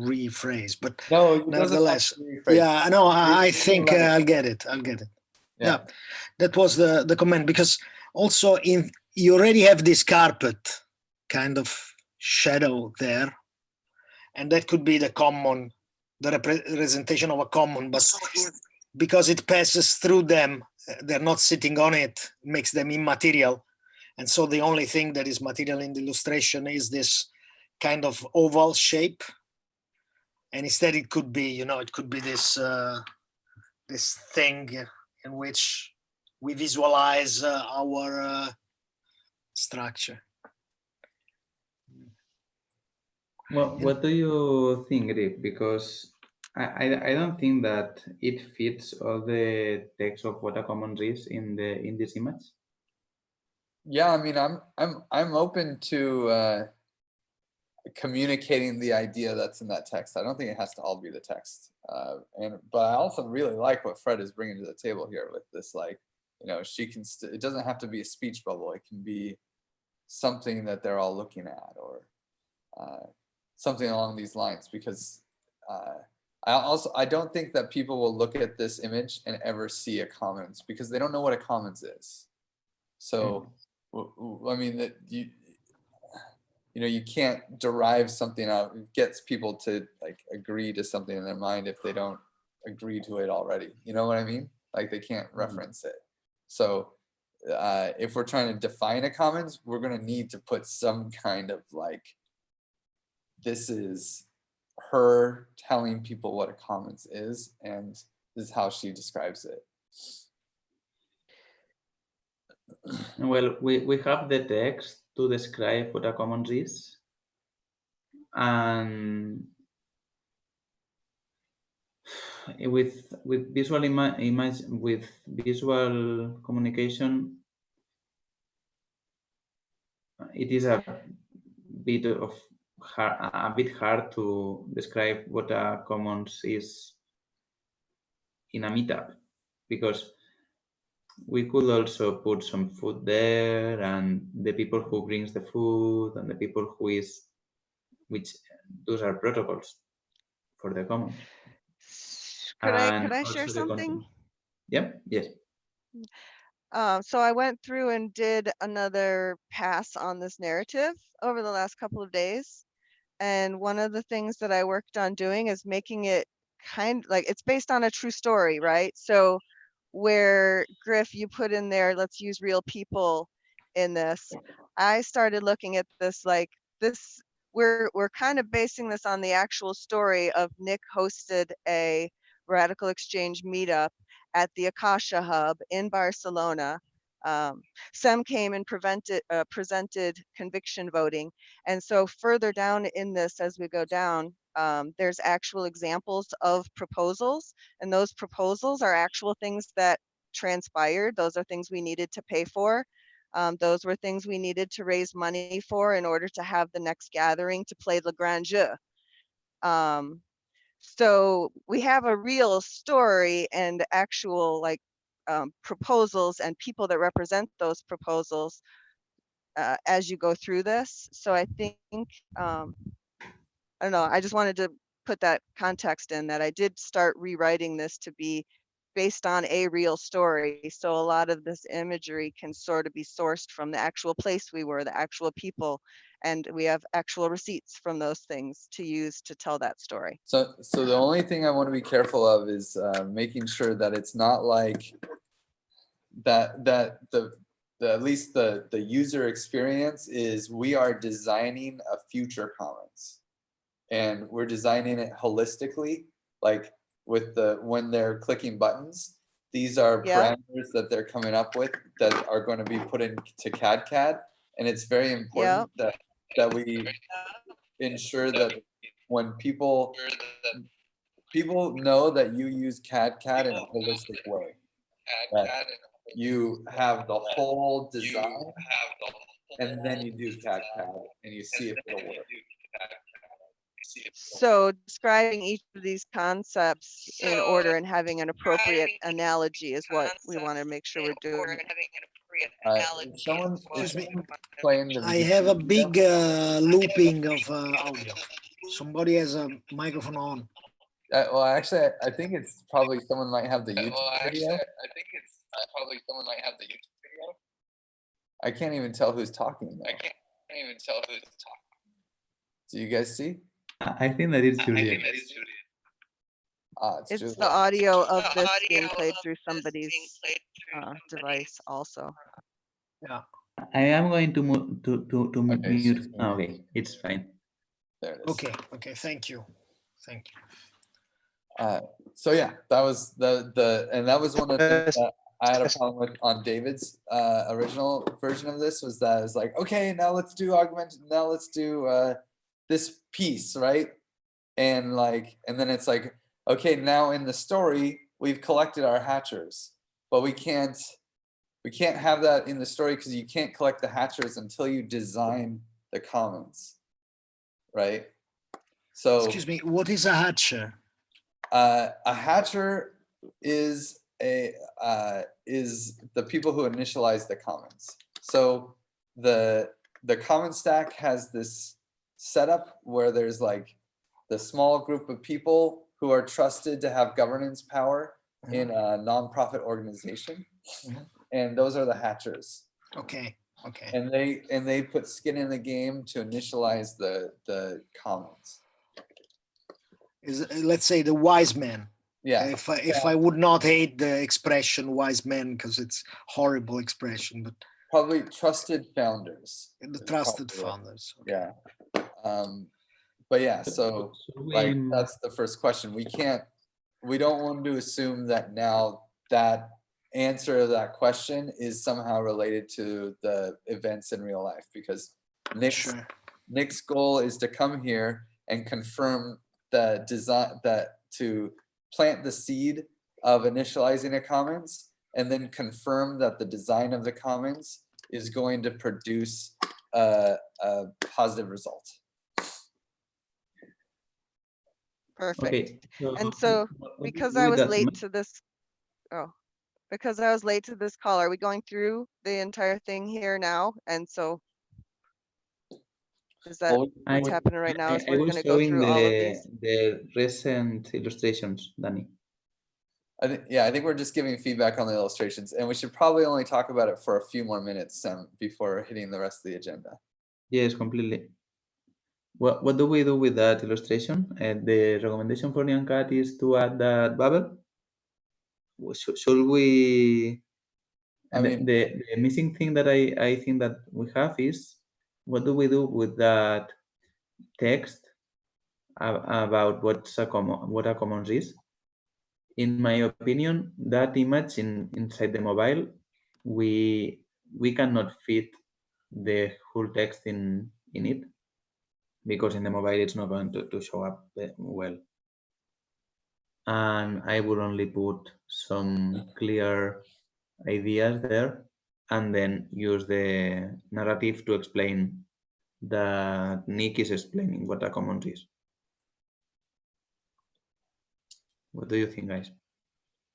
rephrase, but no, it nevertheless, doesn't have to rephrase. yeah, no, I think I'll get it. Yeah, that was the comment, because also you already have this carpet kind of shadow there, and that could be the representation of a common, but because it passes through them, they're not sitting on it, makes them immaterial. And so the only thing that is material in the illustration is this kind of oval shape. And instead it could be, it could be this this thing in which we visualize our structure. Well, what do you think, Rick? Because I don't think that it fits all the text of what a common is in this image. Yeah, I mean, I'm open to communicating the idea that's in that text. I don't think it has to all be the text. But I also really like what Fred is bringing to the table here with this, like, she can. It doesn't have to be a speech bubble. It can be something that they're all looking at, or something along these lines. Because I don't think that people will look at this image and ever see a commons, because they don't know what a commons is. So. I mean, that you can't derive something out. It gets people to like agree to something in their mind if they don't agree to it already. You know what I mean? Like they can't reference it. So if we're trying to define a commons, we're going to need to put some kind of like, this is her telling people what a commons is, and this is how she describes it. Well, we have the text to describe what a commons is, and with visual image with visual communication, it is a bit hard to describe what a commons is in a meetup, because we could also put some food there, and the people who brings the food, and the people who is, which those are protocols for the commons. Could I share something? Yeah. Yes. So I went through and did another pass on this narrative over the last couple of days. And one of the things that I worked on doing is making it kind like it's based on a true story, right? So where Griff, you put in there, let's use real people in this. I started looking at this like this, we're kind of basing this on the actual story of Nick hosted a radical exchange meetup at the Akasha Hub in Barcelona. Sem came and presented conviction voting. And so further down in this, as we go down, there's actual examples of proposals, and those proposals are actual things that transpired. Those are things we needed to pay for. Those were things we needed to raise money for in order to have the next gathering to play Le Grand Jeu. So we have a real story and actual like proposals and people that represent those proposals as you go through this. So I think, I don't know, I just wanted to put that context in that I did start rewriting this to be based on a real story. So a lot of this imagery can sort of be sourced from the actual place we were, the actual people, and we have actual receipts from those things to use to tell that story. So the only thing I want to be careful of is making sure that it's not like that the at least the user experience is we are designing a future commons, and we're designing it holistically, like with when they're clicking buttons, these are parameters that they're coming up with that are going to be put into cadCAD, and it's very important that we ensure that when people know that you use cadCAD in a holistic way, that you have the whole design, and then you do cadCAD and you see if it'll work. So describing each of these concepts in order and having an appropriate analogy is what we want to make sure we're doing. Someone playing the I have a big looping of audio. Somebody has a microphone on. Well, actually, I think it's probably someone might have the YouTube video. I think it's probably someone might have the YouTube video. I can't even tell who's talking. I can't even tell who's talking. Do you guys see? I think that is I Juliet. think that is Juliet. It's It's Juliet. the audio of The this being audio played of through this being somebody's played through somebody's device also. I am going to move to Okay, mute. she's Oh, muted. okay, it's fine. There it is. Okay, okay, thank you. Thank you. So yeah, that was the and that was one of the things that I had a problem with on David's original version of this, was that it's like, okay, now let's do augmented, now let's do this piece, right? And then it's like, okay, now in the story we've collected our hatchers, but we can't have that in the story because you can't collect the hatchers until you design the commons, right? So Excuse me, what is a hatcher? a hatcher is the people who initialize the commons. So the common stack has this setup where there's like the small group of people who are trusted to have governance power in a nonprofit organization, and those are the hatchers. Okay, okay. And they put skin in the game to initialize the commons. Is let's say the wise man. Yeah. If I would not hate the expression wise man because it's horrible expression, but Probably trusted founders. the is trusted probably what- founders. Yeah. But yeah, so like that's the first question. We don't want to assume that now that answer to that question is somehow related to the events in real life, because Sure. Nick's goal is to come here and confirm the design, that to plant the seed of initializing a commons, and then confirm that the design of the commons is going to produce a positive result. Perfect. Okay. And so, what do you because do I with was that late ma- to this, because I was late to this call, are we going through the entire thing here now? And so, is that Well, what's happening right now? Is I we're was going to go showing through all of these? the recent illustrations, Danny. I think we're just giving feedback on the illustrations, and we should probably only talk about it for a few more minutes before hitting the rest of the agenda. Yes, completely. What do we do with that illustration? The recommendation for Nyan Cat is to add that bubble. Should we? And the missing thing that I think that we have is, what do we do with that text about what a commons is? In my opinion, that image inside the mobile, we cannot fit the whole text in it, because in the mobile it's not going to show up well. And I would only put some clear ideas there, and then use the narrative to explain that Nick is explaining what a commons is. What do you think, guys?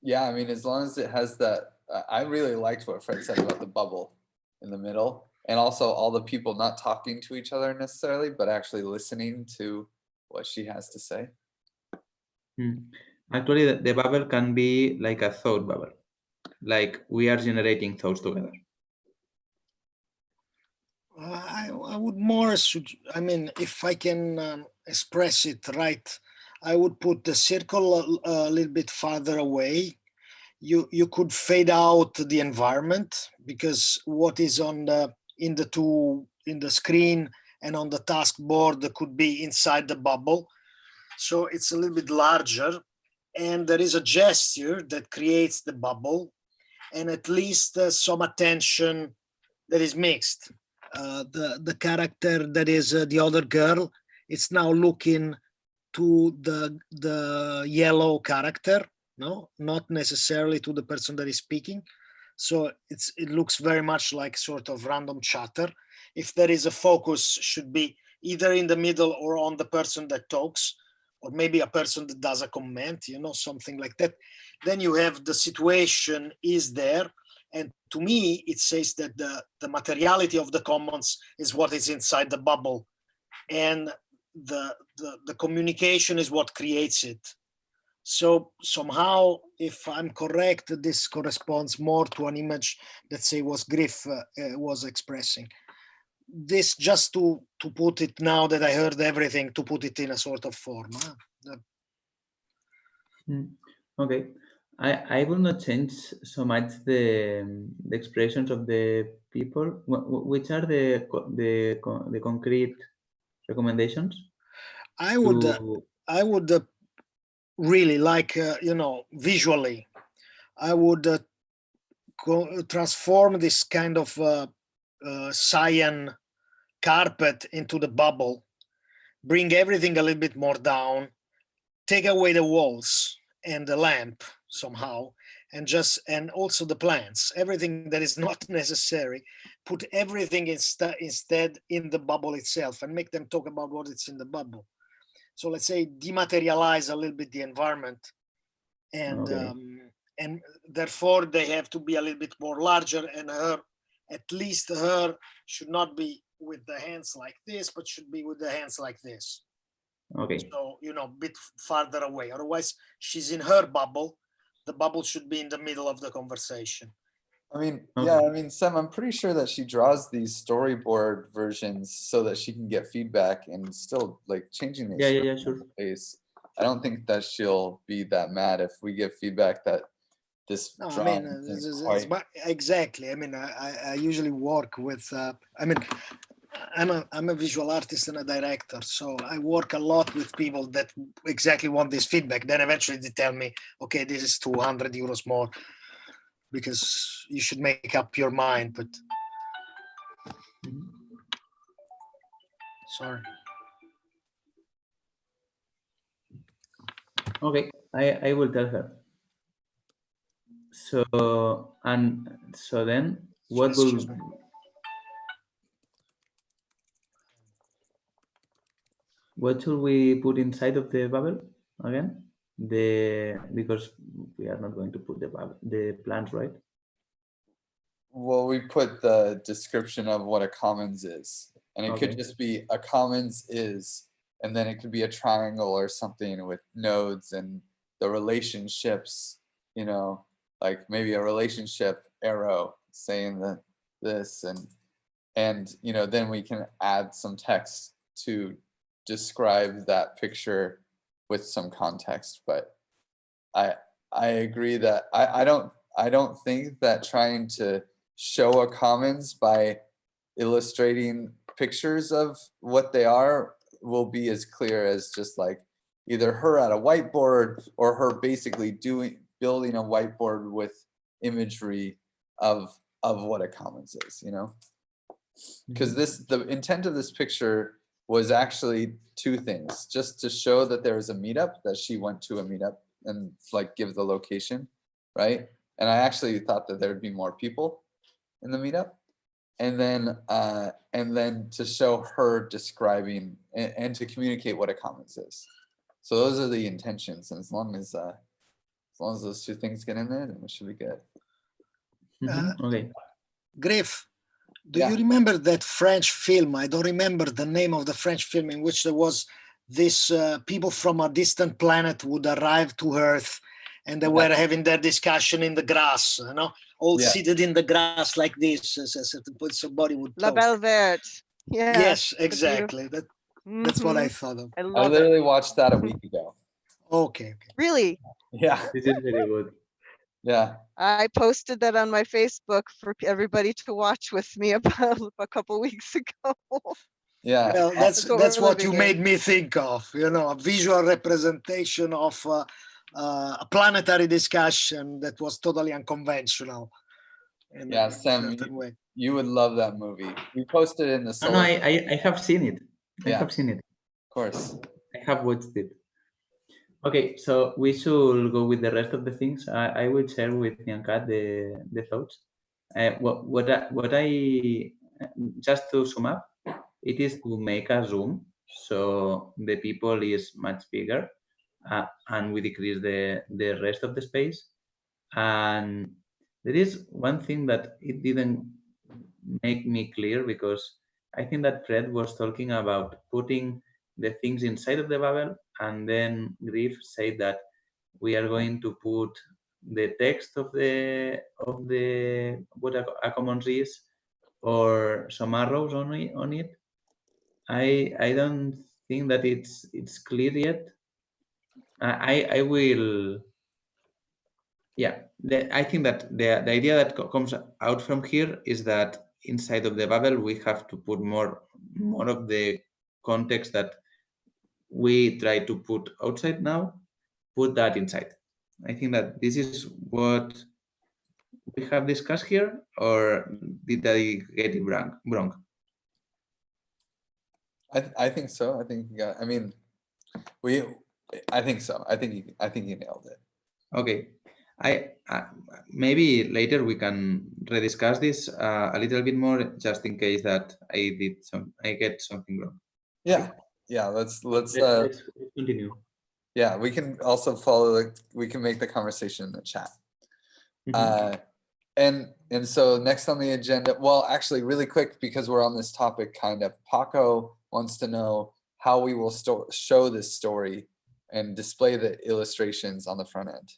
Yeah, I mean, as long as it has that, I really liked what Fred said about the bubble in the middle, and also all the people not talking to each other necessarily, but actually listening to what she has to say. Actually, the bubble can be like a thought bubble, like we are generating thoughts together. I would more, I mean, if I can express it right, I would put the circle a little bit farther away. You could fade out the environment, because what is on in the screen and on the task board could be inside the bubble. So it's a little bit larger, and there is a gesture that creates the bubble, and at least some attention that is mixed. The character that is the other girl, it's now looking to the yellow character, no, not necessarily to the person that is speaking. So it looks very much like sort of random chatter. If there is a focus, should be either in the middle or on the person that talks, or maybe a person that does a comment, something like that. Then you have the situation is there. And to me, it says that the materiality of the commons is what is inside the bubble. And the communication is what creates it. So somehow, if I'm correct, this corresponds more to an image that say was Griff was expressing. This just to put it, now that I heard everything, to put it in a sort of form. Okay, I will not change so much the expressions of the people. Which are the concrete recommendations? I would really like, visually, I would transform this kind of cyan carpet into the bubble, bring everything a little bit more down, take away the walls and the lamp somehow, and also the plants, everything that is not necessary, put everything instead in the bubble itself and make them talk about what it's in the bubble. So let's say dematerialize a little bit the environment, and Okay. And therefore they have to be a little bit more larger, and at least her should not be with the hands like this, but should be with the hands like this. Okay. So, a bit farther away. Otherwise, she's in her bubble. The bubble should be in the middle of the conversation. I mean, Okay. yeah, I mean, Sam, I'm pretty sure that she draws these storyboard versions so that she can get feedback and still like changing these. Yeah, sure. I don't think that she'll be that mad if we give feedback that this No, I drawing mean, isn't quite. exactly. I mean, I usually work with, I mean, I'm a visual artist and a director, so I work a lot with people that exactly want this feedback. Then eventually they tell me, okay, this is 200 euros more because you should make up your mind, but sorry. Okay, I will tell her. So then what will Excuse me. what should we put inside of the bubble again? Because we are not going to put the plants, right? Well, we put the description of what a commons is, and it could Okay. just be a commons is, and then it could be a triangle or something with nodes and the relationships, like maybe a relationship arrow saying that this, and then we can add some text to describe that picture with some context. But I agree that I don't think that trying to show a commons by illustrating pictures of what they are will be as clear as just like either her at a whiteboard or her basically building a whiteboard with imagery of what a commons is, because the intent of this picture was actually two things: just to show that there was a meetup, that she went to a meetup and like give the location, right? And I actually thought that there'd be more people in the meetup, and then to show her describing and to communicate what a commons is. So those are the intentions, and as long as those two things get in there, then we should be good. Okay. Griff, do Yeah. you remember that French film? I don't remember the name of the French film, in which there was this people from a distant planet would arrive to Earth, and they were having their discussion in the grass, all seated in the grass like this, somebody would La talk. Belle Verte. Yeah. Yes, exactly. That's what I thought of. I I love it. literally watched that a week ago. Okay. Really? Yeah. This is very good. Yeah. I posted that on my Facebook for everybody to watch with me about a couple weeks ago. Yeah. Well, that's That's what what we're you living made in. me think of, a visual representation of a planetary discussion that was totally unconventional in Yeah, a Sam, certain way. you would love that movie. We posted it in the No, solar. I have seen it. I Yeah. have seen it. Of course. I have watched it. Okay, so we should go with the rest of the things. I will share with Bianca the thoughts. What I just to sum up, it is to make a zoom so the people is much bigger, and we decrease the rest of the space. And there is one thing that it didn't make me clear, because I think that Fred was talking about putting the things inside of the bubble, and then Griff said that we are going to put the text of the what a commons is, or some arrows on it. I don't think that it's clear yet. I will. Yeah, I think that the idea that comes out from here is that inside of the bubble we have to put more of the context that we try to put outside now, put that inside. I think that this is what we have discussed here, or did I get it wrong? I think so. I think you got. I mean, I think so. I think you nailed it. Okay, I maybe later we can rediscuss this a little bit more, just in case that I get something wrong. Yeah, yeah. Let's continue. Yeah, we can also follow. We can make the conversation in the chat. And so next on the agenda, well, actually, really quick, because we're on this topic, kind of, Paco wants to know how we will show this story and display the illustrations on the front end.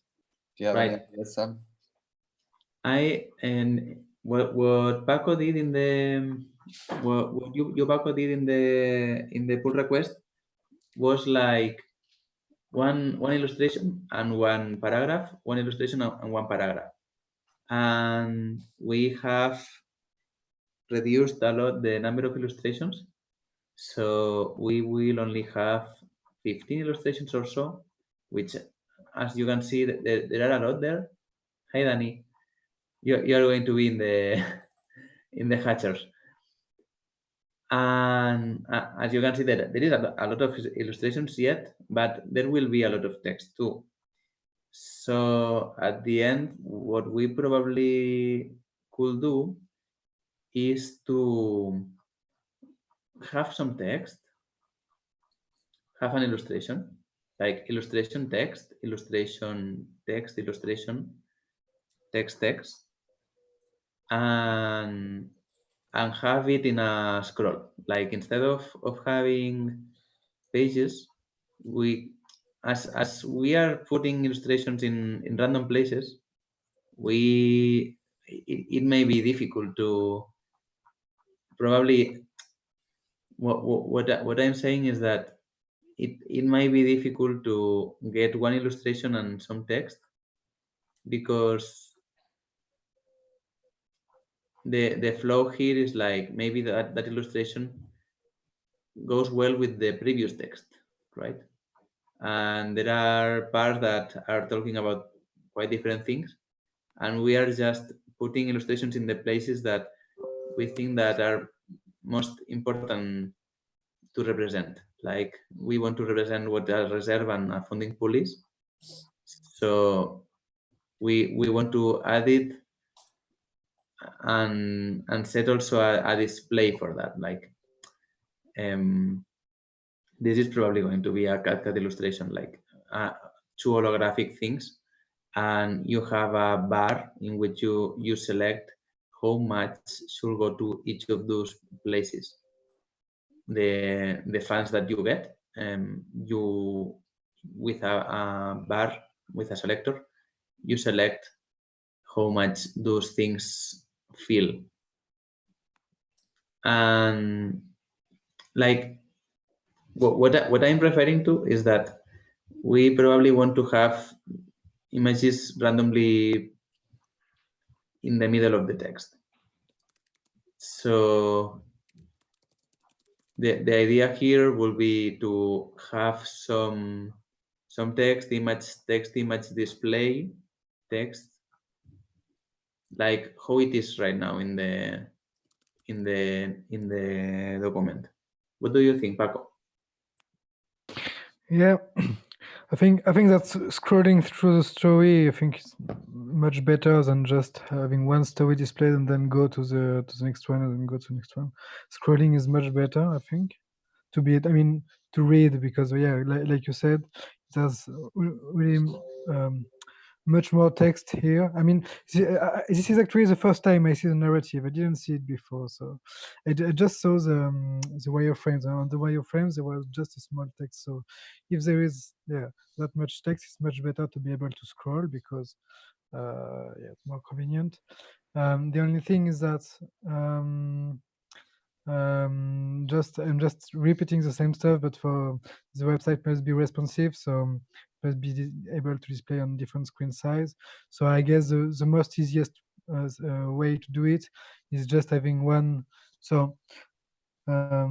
Do you have any ideas, Sam? And what Paco did in the what you Paco did in the pull request was like one illustration and one paragraph, one illustration and one paragraph, and we have reduced a lot the number of illustrations, so we will only have 15 illustrations or so, which, as you can see, there are a lot there. Hi, Danny. You are going to be in the in the hatchers, and as you can see, there is a lot of illustrations yet, but there will be a lot of text too. So at the end, what we probably could do is to have some text, have an illustration, like illustration text, illustration text, illustration text, and have it in a scroll. Like, instead of having pages, we as we are putting illustrations in random places, it may be difficult to probably what I'm saying is that it might be difficult to get one illustration and some text, because the flow here is like, maybe that illustration goes well with the previous text, right? And there are parts that are talking about quite different things, and we are just putting illustrations in the places that we think that are most important to represent. Like, we want to represent what a reserve and a funding pool is, so we want to add it and set also a display for that. Like, this is probably going to be a cadCAD illustration, like two holographic things, and you have a bar in which you select how much should go to each of those places. The funds that you get, you, with a bar, with a selector, you select how much those things fill. And like, what I'm referring to is that we probably want to have images randomly in the middle of the text. So the idea here will be to have some text, image display text, like how it is right now in the document. What do you think, Paco? Yeah, I think that scrolling through the story, I think, is much better than just having one story displayed and then go to the next one and then go to the next one. Scrolling is much better, I think, to read, because, yeah, like you said, there's really much more text here. I mean, this is actually the first time I see the narrative. I didn't see it before, so I just saw the wireframes. And on the wireframes, there was just a small text. So if there is that much text, it's much better to be able to scroll because it's more convenient. The only thing is that I'm just repeating the same stuff, but for the website must be responsive, so must be able to display on different screen size. So I guess the most easiest way to do it is just having one. So how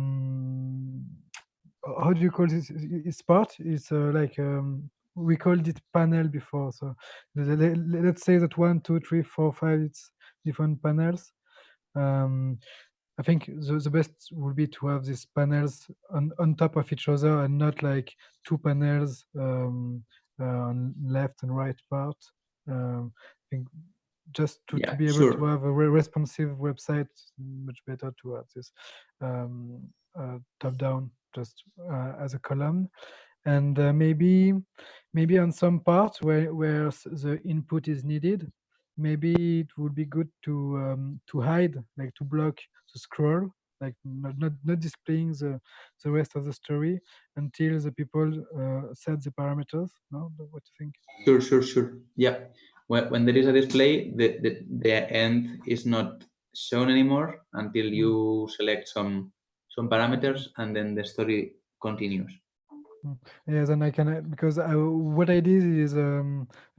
do you call this? It's part. It's like we called it panel before. So let's say that 1, 2, 3, 4, 5. It's different panels. I think the best would be to have these panels on top of each other and not like two panels on left and right part. I think just to be able to have a responsive website, much better to have this top down just as a column. And maybe on some parts where the input is needed, maybe it would be good to hide, like to block the scroll, like not displaying the rest of the story until the people set the parameters. No, what do you think? Sure. Yeah, when there is a display, the end is not shown anymore until you select some parameters, and then the story continues. Yeah, then I can, because what I did is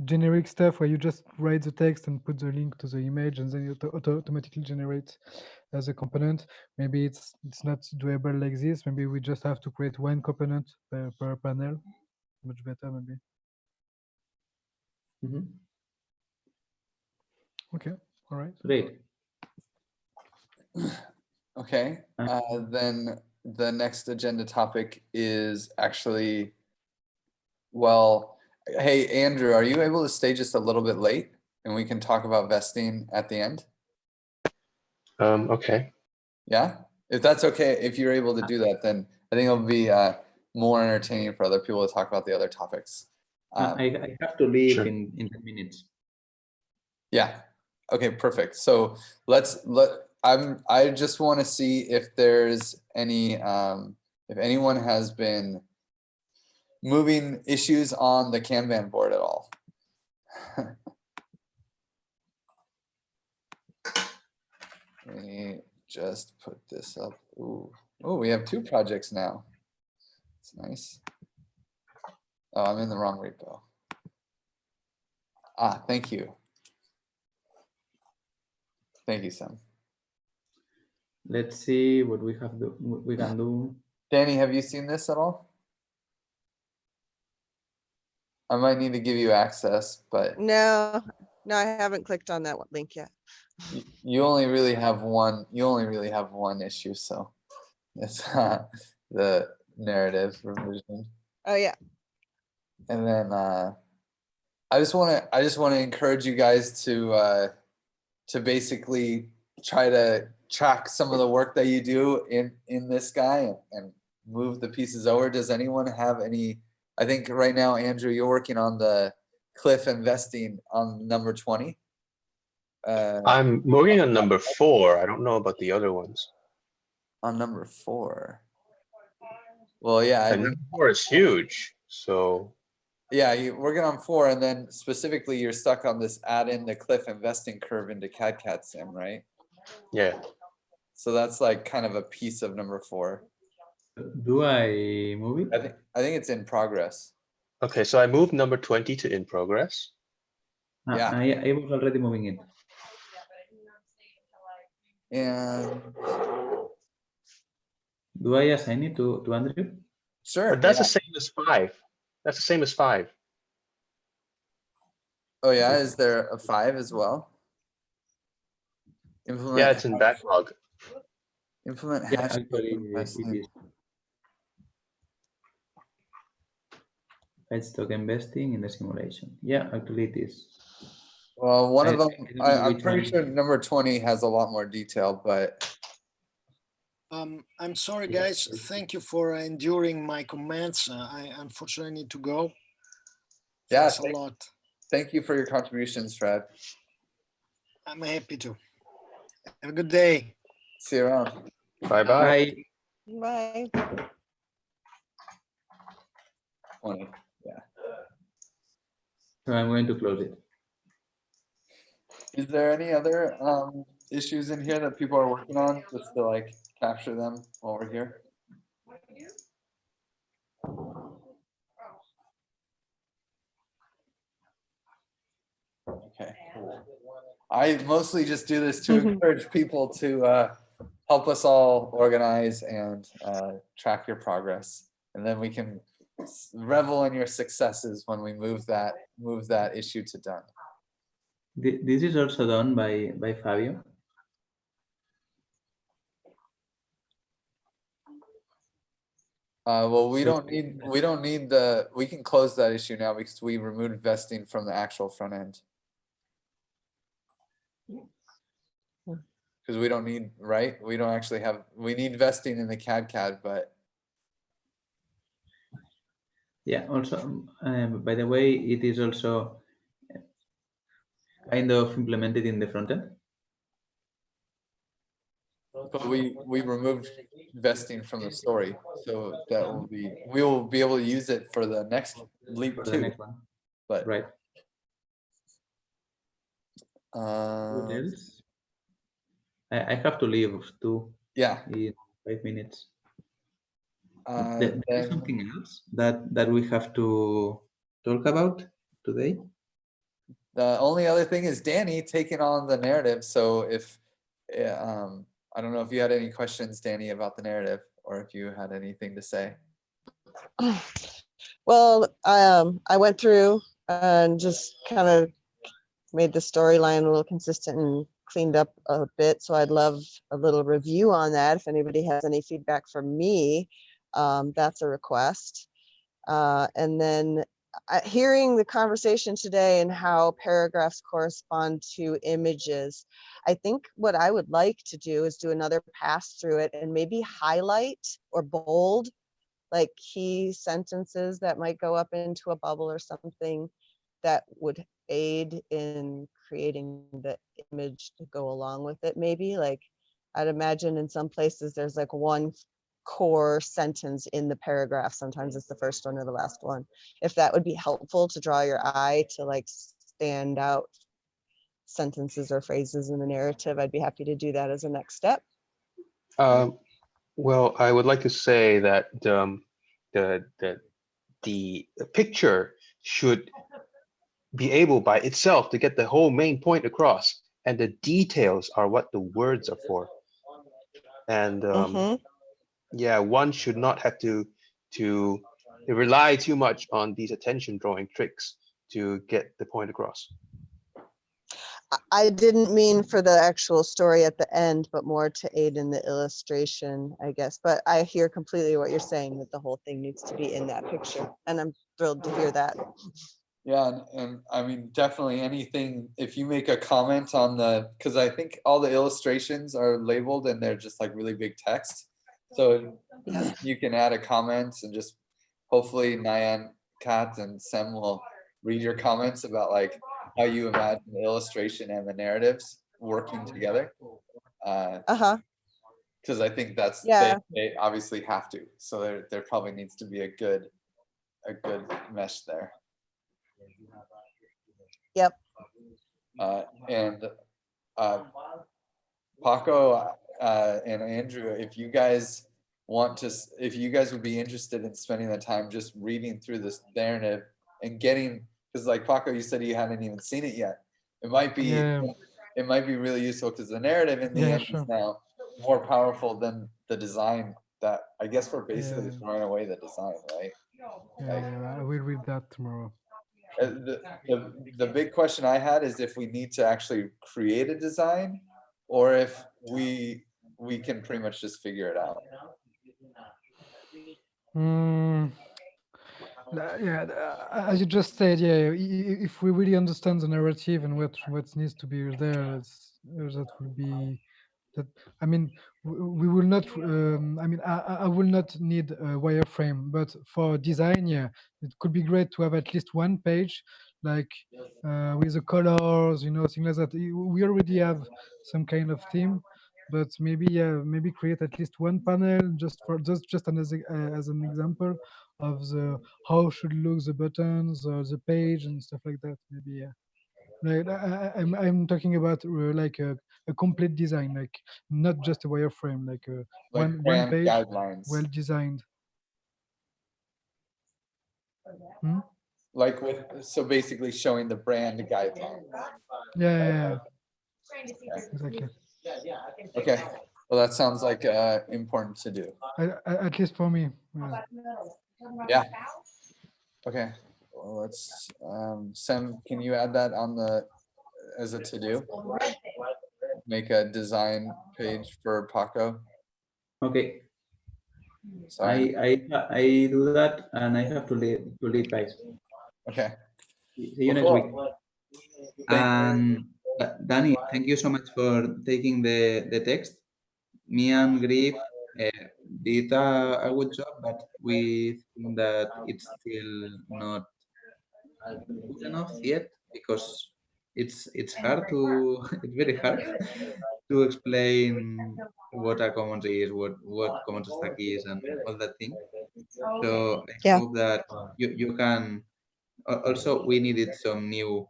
generic stuff where you just write the text and put the link to the image, and then it automatically generates as a component. Maybe it's not doable like this. Maybe we just have to create one component per panel. Much better, maybe. Okay, all right. Great. Okay, then the next agenda topic is actually, well, hey, Andrew, are you able to stay just a little bit late and we can talk about vesting at the end? Okay. Yeah, if that's okay, if you're able to do that, then I think it'll be more entertaining for other people to talk about the other topics. I have to leave Sure. in 10 minutes. Yeah. Okay, perfect. So I just want to see if there's any if anyone has been moving issues on the Kanban board at all. Let me just put this up. Ooh. Oh, we have 2 projects now. It's nice. Oh, I'm in the wrong repo. Ah, thank you. Thank you, Sam. Let's see what we can do. Danny, have you seen this at all? I might need to give you access, but No, I haven't clicked on that link yet. you only really have one. You only really have one issue, so it's the narrative revision. Oh yeah. And then I just want to encourage you guys to basically try to track some of the work that you do in this guy and move the pieces over. Does anyone have any? I think right now, Andrew, you're working on the cliff investing on number 20. I'm working on number 4. I don't know about the other ones. On number 4. Well, yeah. And number 4 is huge. So yeah, you're working on 4, and then specifically you're stuck on this add in the cliff investing curve into cadCAD sim, right? yeah. So that's like kind of a piece of number 4. Do I move it? I think it's in progress. Okay, so I moved number 20 to in progress. Yeah. I was already moving it. And do I assign it to Andrew? Sure. But that's the same as 5. That's the same as 5. Oh yeah, is there a 5 as well? Implement. Yeah, it's in backlog. Implement Yeah, hash actually, code by it sim. is. Stock investing in the simulation. Yeah, actually it is. Well, one of them, I don't know I'm which pretty one. sure number 20 has a lot more detail, but I'm sorry, guys. Thank you for enduring my comments. I unfortunately need to go. yeah, Thanks a lot. Thank you for your contributions, Fred. I'm happy to. Have a good day. See you around. Bye bye. Bye. Bye. 20. So I'm going to close it. Is there any other issues in here that people are working on just to like capture them while we're here? Okay, cool. I mostly just do this to encourage people to help us all organize and track your progress, and then we can revel in your successes when we move that issue to done. This is also done by Fabio. Well, we So- don't need the, we can close that issue now because we removed vesting from the actual front end. Because we don't need, right? We don't actually have, we need vesting in the cadCAD, but Yeah, also, by the way, it is also kind of implemented in the front end. but we removed vesting from the story, so that will be, we will be able to use it for the next leap For the too. next one. But Right. What um, else? I have to leave too yeah, in 5 minutes. then There's something else that we have to talk about today. the only other thing is Danny taking on the narrative. So if I don't know if you had any questions, Danny, about the narrative, or if you had anything to say. Well, I went through and just kind of made the storyline a little consistent and cleaned up a bit. So I'd love a little review on that. If anybody has any feedback for me, that's a request. And then hearing the conversation today and how paragraphs correspond to images, I think what I would like to do is do another pass through it and maybe highlight or bold like key sentences that might go up into a bubble or something that would aid in creating the image to go along with it. Maybe like I'd imagine in some places there's like one core sentence in the paragraph. Sometimes it's the first one or the last one. If that would be helpful to draw your eye to like stand out sentences or phrases in the narrative, I'd be happy to do that as a next step. Well, I would like to say that the picture should be able by itself to get the whole main point across, and the details are what the words are for. And yeah, one should not have to rely too much on these attention drawing tricks to get the point across. I didn't mean for the actual story at the end, but more to aid in the illustration, I guess. But I hear completely what you're saying, that the whole thing needs to be in that picture. And I'm thrilled to hear that. Yeah, and I mean, definitely anything, if you make a comment on the, because I think all the illustrations are labeled and they're just like really big text. So you can add a comment and just hopefully Nyan, Kat, and Sem will read your comments about like how you imagine the illustration and the narratives working together. Because I think that's, Yeah. they obviously have to. So there probably needs to be a good mesh there. Yep. And Paco and Andrew, if you guys want to, if you guys would be interested in spending the time just reading through this narrative and getting, because like Paco, you said you hadn't even seen it yet. It might be, it might be really useful because the narrative in the end is now more powerful than the design that I guess we're basically throwing away the design, right? Yeah, I will read that tomorrow. The big question I had is if we need to actually create a design or if we can pretty much just figure it out. Yeah, as you just said, yeah, if we really understand the narrative and what needs to be there, that will be that. I mean, we will not. I mean, I will not need a wireframe, but for design, yeah, it could be great to have at least one page, like with the colors, things like that. We already have some kind of theme, but maybe create at least one panel just as an example of the how should look the buttons or the page and stuff like that. Maybe like I'm talking about like a complete design, like not just a wireframe, like one brand page, guidelines. well designed. Hmm? Like so basically showing the brand guidelines. Yeah. Exactly. Okay. Well, that sounds like important to do. At least for me. Yeah. Okay. Well, let's Sam, can you add that on as a to-do? Make a design page for Paco. Okay. Sorry. I do that, and I have to leave, guys. Okay. See you next week. And Danny, thank you so much for taking the text. Me and Griff did a good job, but we think that it's still not good enough yet because it's hard to it's very hard to explain what a commons is, what commons stack is, and all that thing. So I Yeah. hope that you can. Also, we needed some new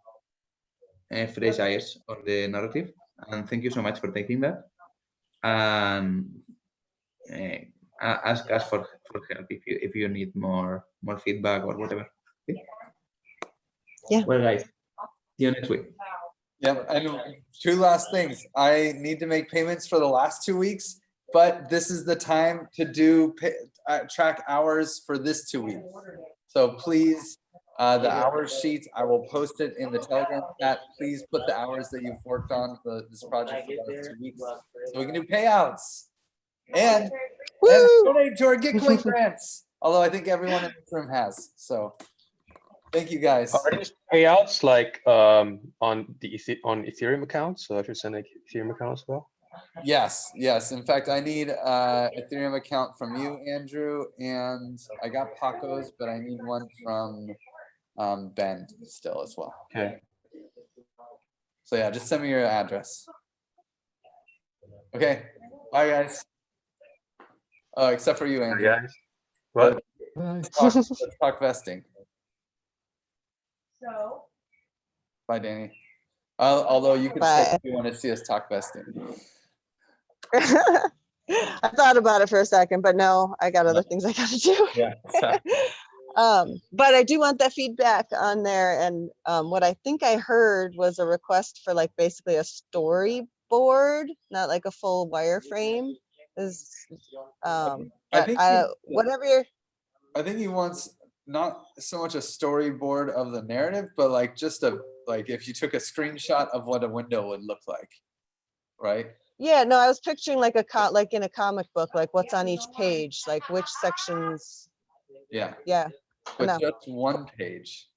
fresh eyes on the narrative, and thank you so much for taking that. And ask us for help if you need more feedback or whatever. Okay? Yeah. Well, guys, see you next week. Yep. And two last things. I need to make payments for the last 2 weeks, but this is the time to do track hours for this 2 weeks. So please, the hours sheet, I will post it in the Telegram chat. Please put the hours that you've worked on for this project for the last 2 weeks, so we can do payouts and donate to our Gitcoin grants. Although I think everyone in this room has. So thank you guys. Are these payouts like on Ethereum accounts? So I should send an Ethereum account as well. Yes. In fact, I need Ethereum account from you, Andrew, and I got Paco's, but I need one from Ben still as well. Okay. So yeah, just send me your address. Okay. Bye, guys. Except for you, Andrew. Guys. What? Bye. Let's talk vesting. Bye, Danny. Although you can stay Bye. if you want to see us talk vesting. I thought about it for a second, but no, I got other things I got to do. Yeah. But I do want that feedback on there. And what I think I heard was a request for like basically a storyboard, not like a full wireframe. Is I think whatever you're. I think he wants not so much a storyboard of the narrative, but like just if you took a screenshot of what a window would look like, right? Yeah, no, I was picturing like like in a comic book, like what's on each page, like which sections. Yeah. Yeah. But just one page,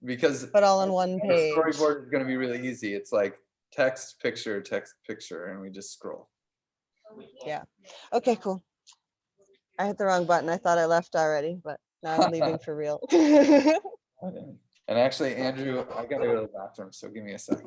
because but all on one page. The storyboard is going to be really easy. It's like text, picture, and we just scroll. Yeah. Okay, cool. I hit the wrong button. I thought I left already, but now I'm leaving for real. And actually, Andrew, I gotta go to the bathroom, so give me a sec.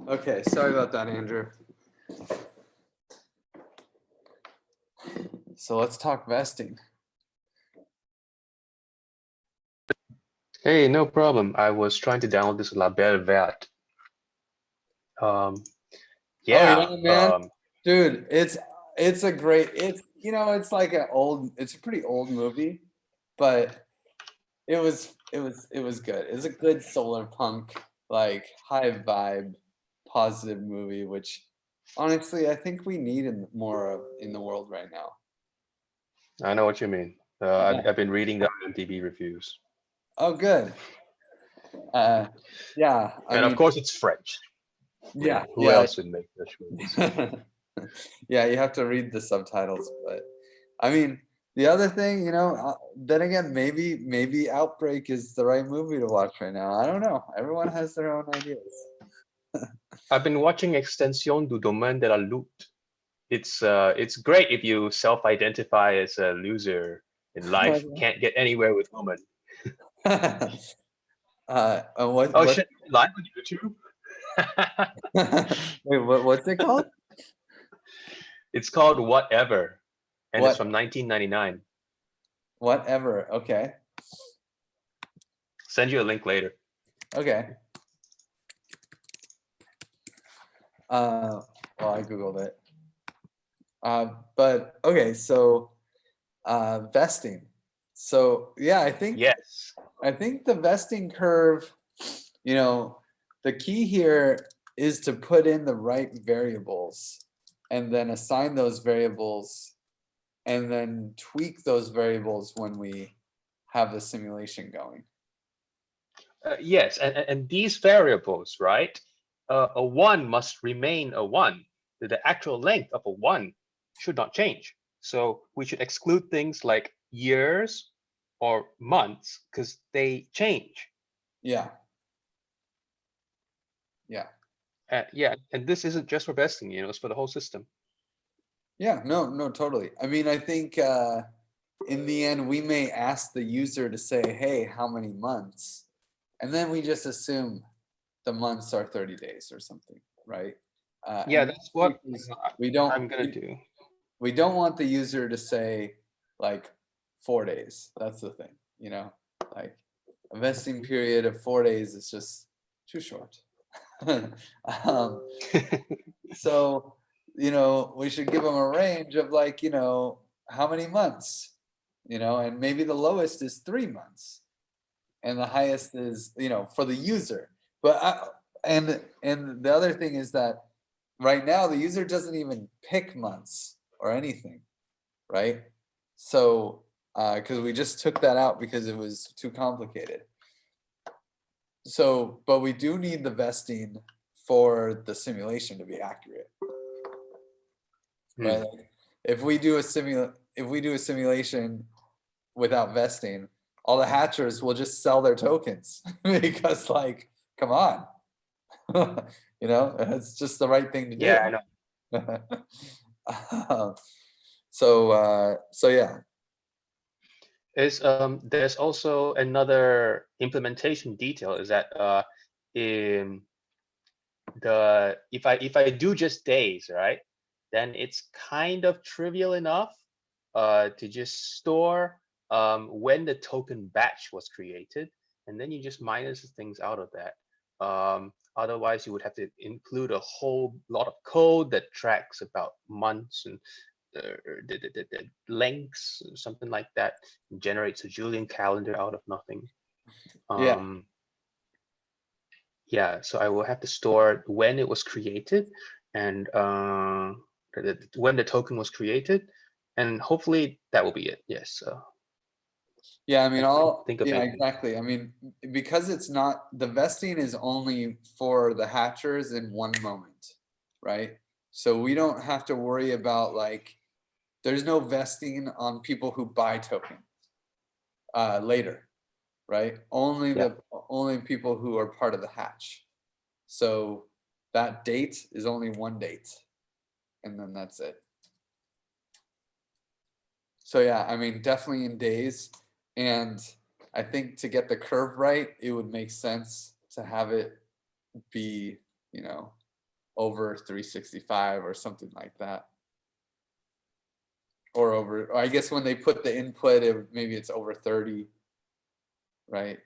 Okay, sorry about that, Andrew. So let's talk vesting. Hey, no problem. I was trying to download this La Belle Verte. Yeah. Oh, yeah, man. Dude, it's a great, it's, you know, it's like it's a pretty old movie, but it was good. It's a good solar punk, like high vibe, positive movie, which honestly I think we need more of in the world right now. I know what you mean. I've been reading the IMDb reviews. Oh, good. Yeah. And of course it's French. Yeah. Who else would make Dutch movies? Yeah, you have to read the subtitles, but I mean, the other thing, you know, then again, maybe Outbreak is the right movie to watch right now. I don't know. Everyone has their own ideas. I've been watching Extension du Domaine de la Lutte. It's great if you self-identify as a loser in life, can't get anywhere with women. Oh shit, live on YouTube? Wait, what's it called? It's called Whatever, and it's from 1999. Whatever. Okay. Send you a link later. Okay. Well, I googled it. But okay, so vesting. So yeah, I think the vesting curve, you know, the key here is to put in the right variables and then assign those variables and then tweak those variables when we have the simulation going. Yes, and these variables, right? A 1 must remain a 1. The actual length of a 1 should not change. So we should exclude things like years or months because they change. Yeah. Yeah. Yeah, and this isn't just for vesting, you know, it's for the whole system. Yeah, no, totally. I mean, I think in the end, we may ask the user to say, hey, how many months? And then we just assume the months are 30 days or something, right? Yeah, that's what I'm gonna do. We don't want the user to say like 4 days. That's the thing, you know, like a vesting period of 4 days is just too short. So, you know, we should give them a range of like, you know, how many months, you know, and maybe the lowest is 3 months and the highest is, you know, for the user. But and the other thing is that right now the user doesn't even pick months or anything, right? So, because we just took that out because it was too complicated. So, but we do need the vesting for the simulation to be accurate. Right? Like, if we do a simulation without vesting, all the hatchers will just sell their tokens because, like, come on, you know, it's just the right thing to do. Yeah, I know. So yeah. There's also another implementation detail is that in the if I do just days, right, then it's kind of trivial enough to just store when the token batch was created, and then you just minus things out of that. Otherwise, you would have to include a whole lot of code that tracks about months and the lengths, something like that, generates a Julian calendar out of nothing. Yeah, so I will have to store when it was created and when the token was created, and hopefully that will be it. Yes. Yeah, I mean, yeah, exactly. I mean, because it's not, the vesting is only for the hatchers in one moment, right? So we don't have to worry about, like, there's no vesting on people who buy tokens later, right? Only only people who are part of the hatch. So that date is only one date, and then that's it. So yeah, I mean, definitely in days. And I think to get the curve right, it would make sense to have it be, you know, over 365 or something like that. Or I guess when they put the input, maybe it's over 30, right?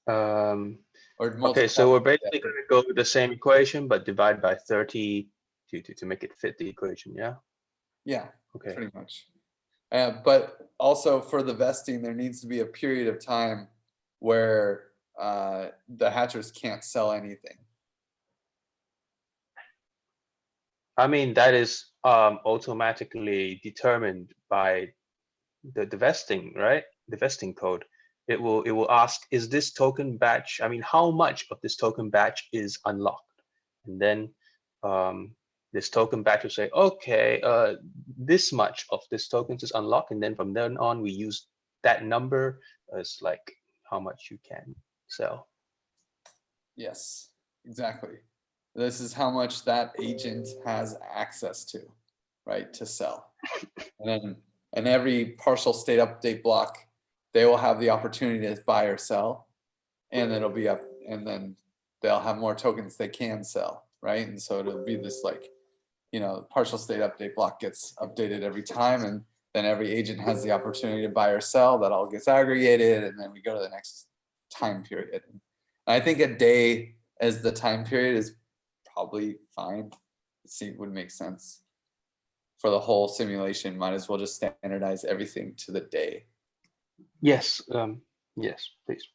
Okay, so we're basically going to go with the same equation, but divide by 30 to make it fit the equation, yeah? Yeah, okay, pretty much. But also for the vesting, there needs to be a period of time where the hatchers can't sell anything. I mean, that is automatically determined by the vesting, right? The vesting code. It will ask, is this token batch, I mean, how much of this token batch is unlocked? And then this token batch will say, okay, this much of this tokens is unlocked. And then from then on, we use that number as like how much you can sell. Yes, exactly. This is how much that agent has access to, right, to sell. And every partial state update block, they will have the opportunity to buy or sell, and it'll be up, and then they'll have more tokens they can sell, right? And so it'll be this, like, you know, partial state update block gets updated every time, and then every agent has the opportunity to buy or sell. That all gets aggregated, and then we go to the next time period. And I think a day as the time period is probably fine. It would make sense for the whole simulation. Might as well just standardize everything to the day. Yes, yes, please.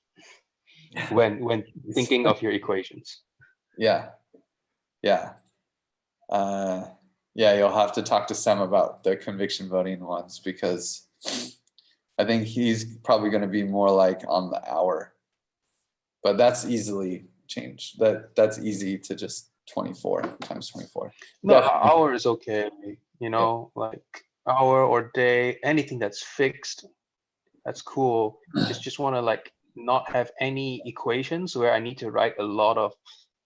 When thinking of your equations. Yeah, yeah. Yeah, you'll have to talk to Sam about the conviction voting ones, because I think he's probably going to be more like on the hour. But that's easily changed. That's easy to just 24 times 24. No, Definitely. hour is okay. You know, like hour or day, anything that's fixed, that's cool. Just want to like not have any equations where I need to write a lot of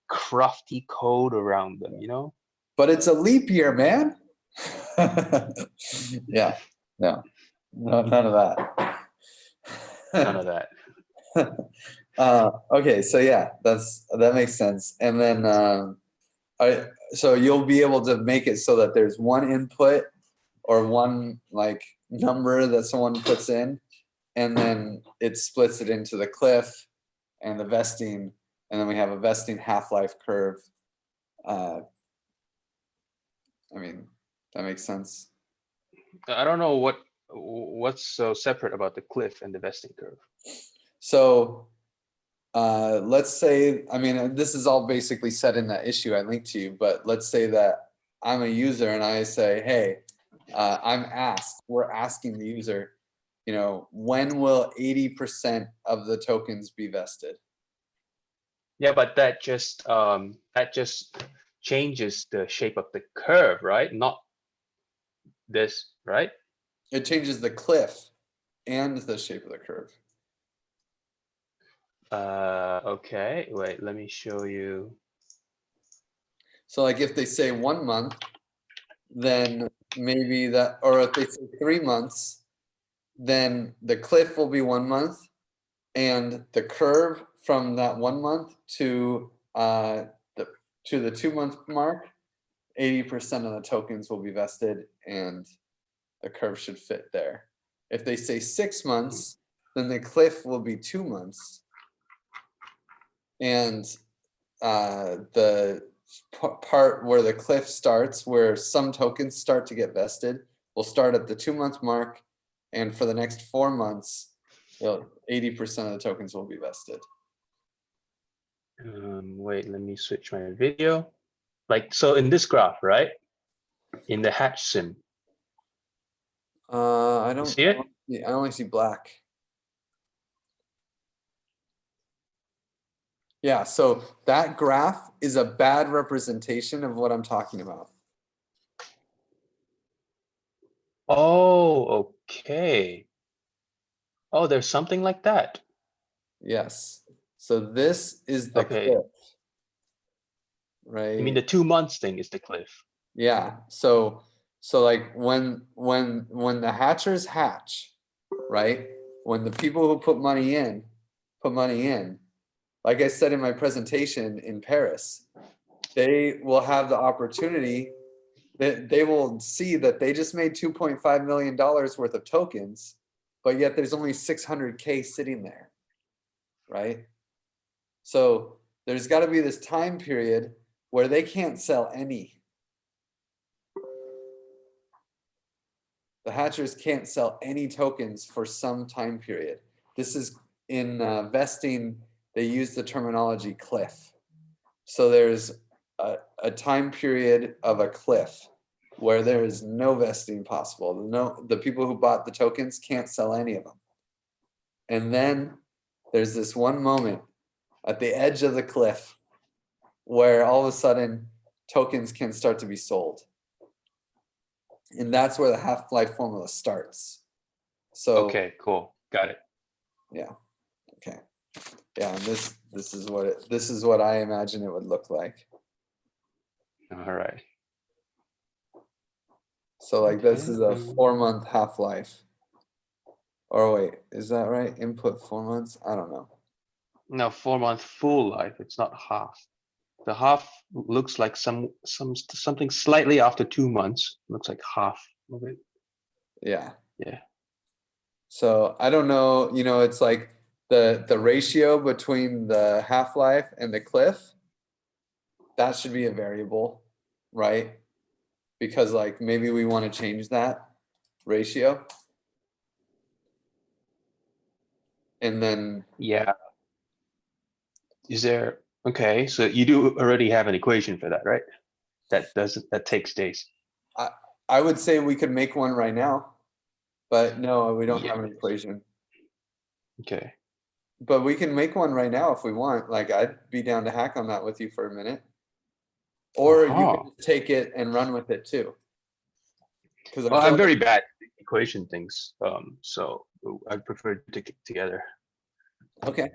crafty code around them, you know? But it's a leap year, man. Yeah, no, none of that. None of that. Okay, so yeah, that makes sense. And then so you'll be able to make it so that there's one input or one, like, number that someone puts in, and then it splits it into the cliff and the vesting, and then we have a vesting half-life curve. I mean, that makes sense. I don't know what's so separate about the cliff and the vesting curve. So let's say, I mean, this is all basically said in that issue I linked to you, but let's say that I'm a user and I say, hey, we're asking the user, you know, when will 80% of the tokens be vested? Yeah, but that just changes the shape of the curve, right? Not this, right? It changes the cliff and the shape of the curve. Okay, wait, let me show you. So like if they say 1 month, then maybe that, or if they say 3 months, then the cliff will be 1 month, and the curve from that 1 month to the 2 month mark, 80% of the tokens will be vested, and the curve should fit there. If they say 6 months, then the cliff will be 2 months, and the part where the cliff starts, where some tokens start to get vested, will start at the 2 month mark, and for the next 4 months, 80% of the tokens will be vested. Wait, let me switch my video. Like, so in this graph, right? In the hatch sim, I you don't see it? I only see black. Yeah, so that graph is a bad representation of what I'm talking about. Oh, okay. Oh, there's something like that. Yes. So this is the Okay. cliff, right? You mean the 2 months thing is the cliff? Yeah. So like when the hatchers hatch, right? When the people who put money in, like I said in my presentation in Paris, they will have the opportunity that they will see that they just made $2.5 million worth of tokens, but yet there's only 600K sitting there, right? So there's got to be this time period where they can't sell any. The hatchers can't sell any tokens for some time period. This is in vesting, they use the terminology cliff. So there's a time period of a cliff where there is no vesting possible. The people who bought the tokens can't sell any of them. And then there's this one moment at the edge of the cliff where all of a sudden tokens can start to be sold. And that's where the half-life formula starts. So Okay, cool. Got it. yeah. Okay. Yeah, and this is what I imagine it would look like. All right. So like this Okay. is a 4 month half-life. Or wait, is that right? Input 4 months? I don't know. No, 4 month full life. It's not half. The half looks like something slightly after 2 months. Looks like half of it. Yeah. Yeah. So I don't know, you know, it's like the ratio between the half-life and the cliff, that should be a variable, right? Because like maybe we want to change that ratio. And then Yeah. Is there, okay, so you do already have an equation for that, right? That takes days. I would say we could make one right now, but no, we don't Yeah. have an equation. Okay. But we can make one right now if we want. Like I'd be down to hack on that with you for a minute. Or you can just take it and run with it too. Because Well, I'm very bad at equation things, so I prefer to take it together. okay.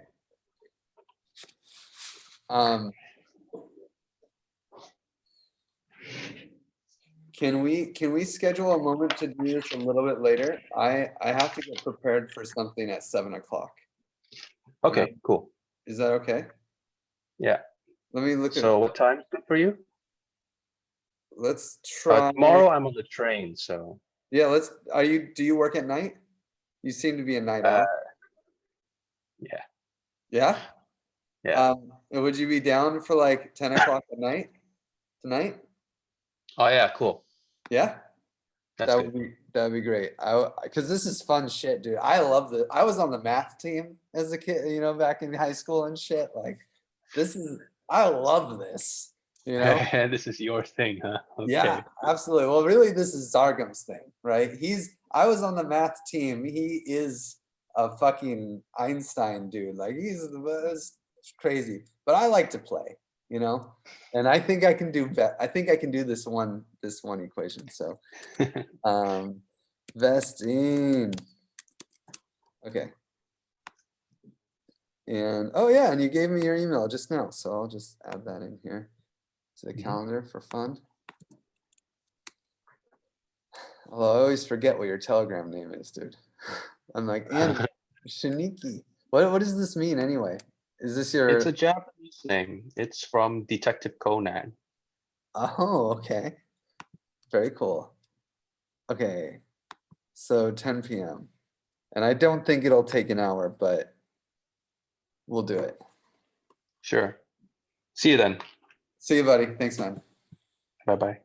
Can we schedule a moment to do this a little bit later? I have to get prepared for something at 7 o'clock. Okay, cool. Is that okay? Yeah. Let me look at. So what time is good for you? Let's try. Tomorrow I'm on the train, so. Yeah, let's. Do you work at night? You seem to be a night owl. Yeah. Yeah. Yeah. Would you be down for like 10 o'clock at night tonight? Oh yeah, cool. Yeah. That's good. That'd be great. Because this is fun shit, dude. I love the. I was on the math team as a kid, you know, back in high school and shit. Like, I love this. You know. This is your thing, huh? Okay. Yeah, absolutely. Well, really, this is Zargum's thing, right? I was on the math team. He is a fucking Einstein dude. Like it's crazy. But I like to play, you know, and I think I can do. I think I can do this one equation. So, vesting. Okay. And oh yeah, and you gave me your email just now, so I'll just add that in here to the calendar for fun. Although I always forget what your Telegram name is, dude. I'm like, and Shiniki. What does this mean anyway? Is this your? It's a Japanese name. It's from Detective Conan. Oh, okay. Very cool. Okay, so 10 p.m. And I don't think it'll take an hour, but we'll do it. Sure. See you then. See you, buddy. Thanks, man. Bye-bye.